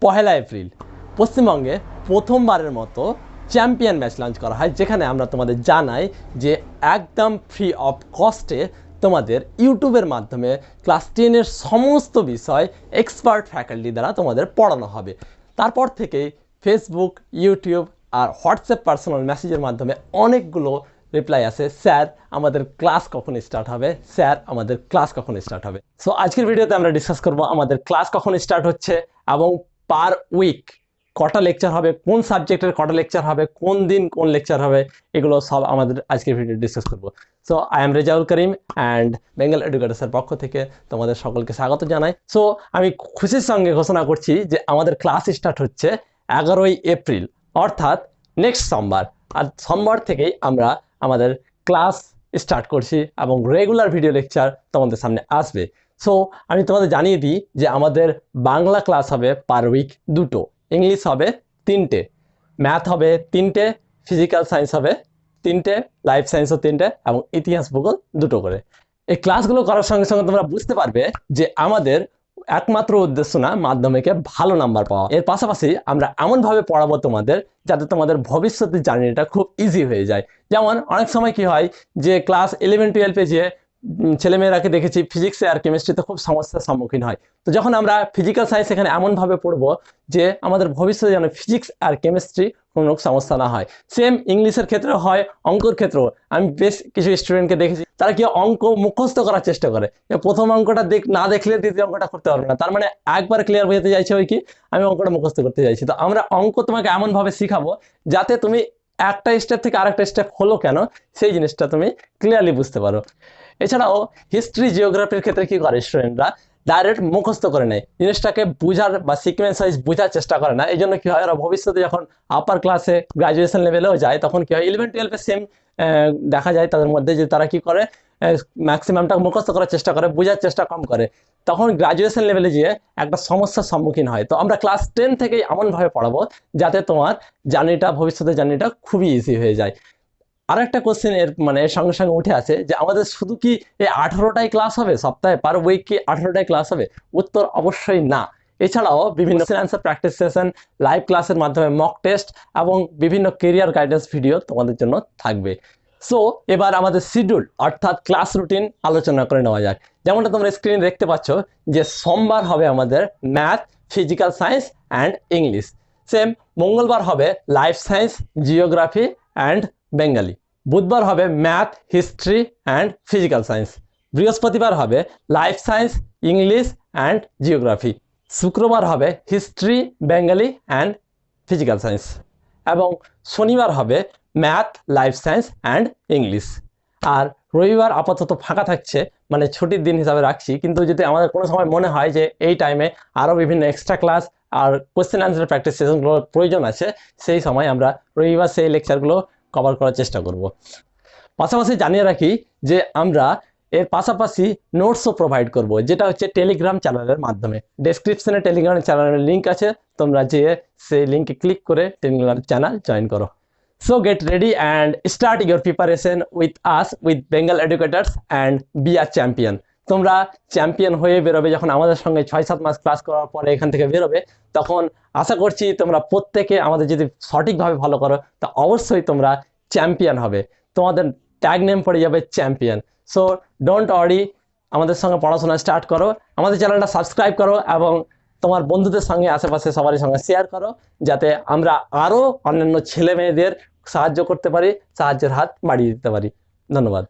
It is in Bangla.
পহেলা এপ্রিল পশ্চিমবঙ্গে প্রথমবারের মতো চ্যাম্পিয়ন ব্যাচ লঞ্চ করা হয়, যেখানে আমরা তোমাদের জানাই যে একদম ফ্রি অফ কস্টে তোমাদের ইউটিউবের মাধ্যমে ক্লাস 10-এর সমস্ত বিষয় এক্সপার্ট ফ্যাকাল্টি দ্বারা তোমাদের পড়ানো হবে। তারপর থেকেই ফেসবুক, ইউটিউব আর হোয়াটসঅ্যাপ পার্সোনাল মেসেজের মাধ্যমে অনেকগুলো রিপ্লাই আসে, স্যার আমাদের ক্লাস কখন স্টার্ট হবে, স্যার আমাদের ক্লাস কখন স্টার্ট হবে। সো আজকের ভিডিওতে আমরা ডিসকাস করব আমাদের ক্লাস কখন স্টার্ট হচ্ছে এবং পার উইক কটা লেকচার হবে, কোন সাবজেক্টের কটা লেকচার হবে, কোন দিন কোন লেকচার হবে, এগুলো সব আমাদের আজকের ভিডিও ডিসকাস করব। So I am Rezaul Karim and Bengal এডুকেটার্সের পক্ষ থেকে তোমাদের সকলকে স্বাগত জানাই। সো আমি খুশির সঙ্গে ঘোষণা করছি যে আমাদের ক্লাস স্টার্ট হচ্ছে 11ই এপ্রিল, অর্থাৎ নেক্সট সোমবার। আর সোমবার থেকেই আমরা আমাদের ক্লাস স্টার্ট করছি এবং রেগুলার ভিডিও লেকচার তোমাদের সামনে আসবে। সো আমি তোমাদের জানিয়ে দিই যে আমাদের বাংলা ক্লাস হবে পার উইক 2টো, ইংলিশ হবে 3টে, ম্যাথ হবে 3টে, ফিজিক্যাল সায়েন্স হবে 3টে, লাইফ সায়েন্সও 3টে এবং ইতিহাস ভূগোল 2টো করে। এই ক্লাসগুলো করার সঙ্গে সঙ্গে তোমরা বুঝতে পারবে যে আমাদের একমাত্র উদ্দেশ্য না মাধ্যমিকে ভালো নাম্বার পাওয়া, এর পাশাপাশি আমরা এমনভাবে পড়াবো তোমাদের যাতে তোমাদের ভবিষ্যতের জার্নিটা খুব ইজি হয়ে যায়। যেমন অনেক সময় কি হয় যে ক্লাস 11-12-এ যে ছেলেমেয়েরাকে দেখেছি ফিজিক্সে আর কেমিস্ট্রিতে খুব সমস্যার সম্মুখীন হয়। তো যখন আমরা ফিজিক্যাল সায়েন্স এখানে এমনভাবে পড়বো যে আমাদের ভবিষ্যতে যেন ফিজিক্স আর কেমিস্ট্রি কোনো সমস্যা না হয়। সেম ইংলিশের ক্ষেত্রে হয়, অঙ্কর ক্ষেত্রেও আমি বেশ কিছু স্টুডেন্টকে দেখেছি তারা কি অঙ্ক মুখস্থ করার চেষ্টা করে, প্রথম অঙ্কটা না দেখলে দ্বিতীয় অঙ্কটা করতে পারবে না, তার মানে একবার ক্লিয়ার হয়ে যেতে চাইছে ওই কি আমি অঙ্কটা মুখস্থ করতে চাইছি। তো আমরা অঙ্ক তোমাকে এমনভাবে শিখাবো যাতে তুমি একটা স্টেপ থেকে আরেকটা স্টেপ হলো কেন সেই জিনিসটা তুমি ক্লিয়ারলি বুঝতে পারো। এছাড়াও হিস্ট্রি, জিওগ্রাফির ক্ষেত্রে কি করে স্টুডেন্টরা ডাইরেক্ট মুখস্থ করে নেয়, জিনিসটাকে বুঝার বা সিকোয়েন্স ওয়াইজ বোঝার চেষ্টা করে না। এই জন্য কি হয়, ওরা ভবিষ্যতে যখন আপার ক্লাসে গ্রাজুয়েশন লেভেলেও যায় তখন কি হয় 11-12-এ সেম দেখা যায় তাদের মধ্যে যে তারা কি করে ম্যাক্সিমামটা মুখস্থ করার চেষ্টা করে, বোঝার চেষ্টা কম করে, তখন গ্রাজুয়েশন লেভেলে গিয়ে একটা সমস্যার সম্মুখীন হয়। তো আমরা ক্লাস 10 থেকেই এমনভাবে পড়াবো যাতে তোমার জার্নিটা, ভবিষ্যতের জার্নিটা খুবই ইজি হয়ে যায়। আর একটা কোশ্চেন এর এর সঙ্গে সঙ্গে উঠে আসে যে আমাদের শুধু কি এই 18টাই ক্লাস হবে সপ্তাহে, পার উইক কি 18টাই ক্লাস হবে? উত্তর অবশ্যই না। এছাড়াও বিভিন্ন অ্যান্সার প্র্যাকটিস সেশন, লাইভ ক্লাসের মাধ্যমে মক টেস্ট এবং বিভিন্ন কেরিয়ার গাইডেন্স ভিডিও তোমাদের জন্য থাকবে। সো এবার আমাদের শিডিউল অর্থাৎ ক্লাস রুটিন আলোচনা করে নেওয়া যাক। যেমনটা তোমরা স্ক্রিনে দেখতে পাচ্ছ যে সোমবার হবে আমাদের math, physical science and English. Same মঙ্গলবার হবে life science, geography and Bengali. বুধবার হবে math, history and physical science. বৃহস্পতিবার হবে life science, English and geography. শুক্রবার হবে history, Bengali and physical science. এবং শনিবার হবে math, life science and English. আর রবিবার আপাতত ফাঁকা থাকছে, ছুটির দিন হিসাবে রাখছি, কিন্তু যদি আমাদের কোনো সময় মনে হয় যে এই টাইমে আরও বিভিন্ন এক্সট্রা ক্লাস আর কোয়েশ্চেন অ্যান্সার প্র্যাকটিস সেশনগুলোর প্রয়োজন আছে, সেই সময় আমরা রবিবার সেই লেকচারগুলো কভার করার চেষ্টা করব। পাশাপাশি জানিয়ে রাখি যে আমরা এর পাশাপাশি নোটসও প্রোভাইড করব, যেটা হচ্ছে টেলিগ্রাম চ্যানেলের মাধ্যমে। ডেসক্রিপশনে টেলিগ্রাম চ্যানেলের লিঙ্ক আছে, তোমরা যেয়ে সেই লিঙ্কে ক্লিক করে টেলিগ্রাম চ্যানেল জয়েন করো। So get ready and start your preparation with us, with Bengal educators and be a champion. তোমরা চ্যাম্পিয়ন হয়ে বেরোবে যখন আমাদের সঙ্গে 6-7 মাস ক্লাস করার পরে এখান থেকে বেরোবে, তখন আশা করছি তোমরা প্রত্যেকে আমাদের যদি সঠিকভাবে ফলো করো তা অবশ্যই তোমরা চ্যাম্পিয়ন হবে, তোমাদের ট্যাগ নেম পড়ে যাবে চ্যাম্পিয়ন। সো ডোন্ট ওয়ারি, আমাদের সঙ্গে পড়াশোনা স্টার্ট করো, আমাদের চ্যানেলটা সাবস্ক্রাইব করো এবং তোমার বন্ধুদের সঙ্গে আশেপাশে সবারই সঙ্গে শেয়ার করো, যাতে আমরা আরও অন্যান্য ছেলে মেয়েদের সাহায্য করতে পারি, সাহায্যের হাত বাড়িয়ে দিতে পারি। ধন্যবাদ।